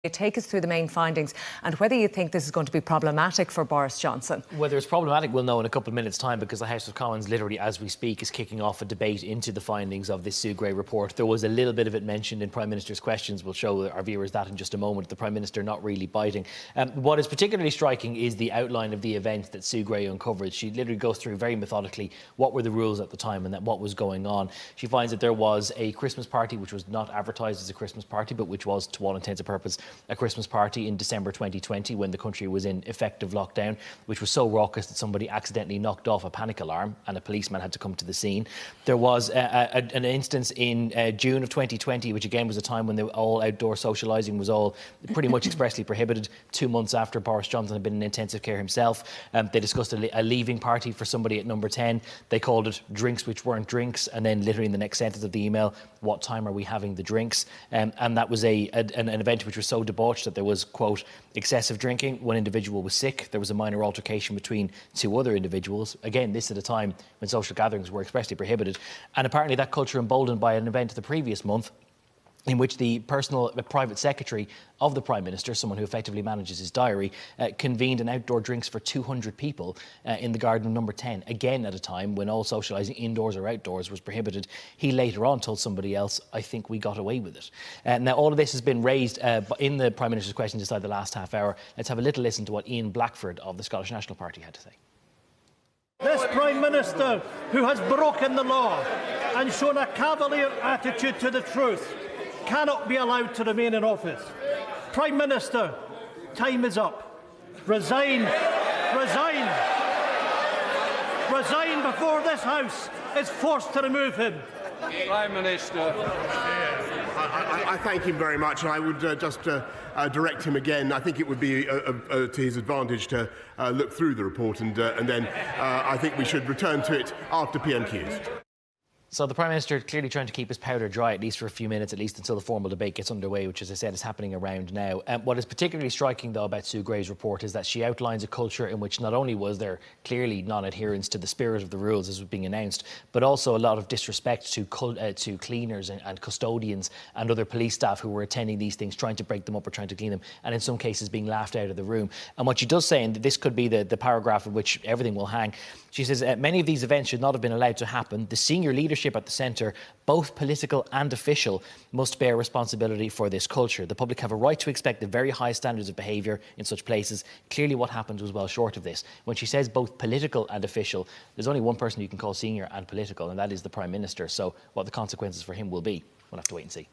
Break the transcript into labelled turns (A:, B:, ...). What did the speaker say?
A: Take us through the main findings and whether you think this is going to be problematic for Boris Johnson.
B: Whether it's problematic, we'll know in a couple of minutes' time, because the House of Commons, literally as we speak, is kicking off a debate into the findings of this Sue Gray report. There was a little bit of it mentioned in Prime Minister's questions. We'll show our viewers that in just a moment. The Prime Minister not really biting. What is particularly striking is the outline of the event that Sue Gray uncovered. She literally goes through very methodically what were the rules at the time and what was going on. She finds that there was a Christmas party which was not advertised as a Christmas party, but which was, to all intents and purposes, a Christmas party in December 2020, when the country was in effective lockdown, which was so raucous that somebody accidentally knocked off a panic alarm and a policeman had to come to the scene. There was an instance in June of 2020, which again was a time when the all outdoor socialising was all pretty much expressly prohibited. 2 months after Boris Johnson had been in intensive care himself, they discussed a leaving party for somebody at number 10. They called it drinks which weren't drinks, and then literally in the next sentence of the email, what time are we having the drinks? And that was an event which was so debauched that there was, quote, excessive drinking. One individual was sick. There was a minor altercation between two other individuals. Again, this at a time when social gatherings were expressly prohibited. And apparently that culture emboldened by an event the previous month in which the private secretary of the Prime Minister, someone who effectively manages his diary, convened an outdoor drinks for 200 people in the garden of number 10, again at a time when all socialising indoors or outdoors was prohibited. He later on told somebody else, I think we got away with it. Now, all of this has been raised in the Prime Minister's questions inside the last half hour. Let's have a little listen to what Ian Blackford of the Scottish National Party had to say.
C: This Prime Minister, who has broken the law and shown a cavalier attitude to the truth, cannot be allowed to remain in office. Prime Minister, time is up. Resign. Resign. Resign before this House is forced to remove him.
D: Prime Minister.
E: I thank him very much. I would just direct him again. I think it would be to his advantage to look through the report, and then I think we should return to it after PMQs.
B: So the Prime Minister clearly trying to keep his powder dry, at least for a few minutes, at least until the formal debate gets underway, which, as I said, is happening around now. What is particularly striking, though, about Sue Gray's report is that she outlines a culture in which not only was there clearly non-adherence to the spirit of the rules as was being announced, but also a lot of disrespect to cleaners and custodians and other police staff who were attending these things, trying to break them up or trying to clean them, and in some cases being laughed out of the room. And what she does say, and this could be the paragraph in which everything will hang, she says, many of these events should not have been allowed to happen. The senior leadership at the centre, both political and official, must bear responsibility for this culture. The public have a right to expect the very high standards of behaviour in such places. Clearly what happened was well short of this. When she says both political and official, there's only one person you can call senior and political, and that is the Prime Minister. So what the consequences for him will be, we'll have to wait and see.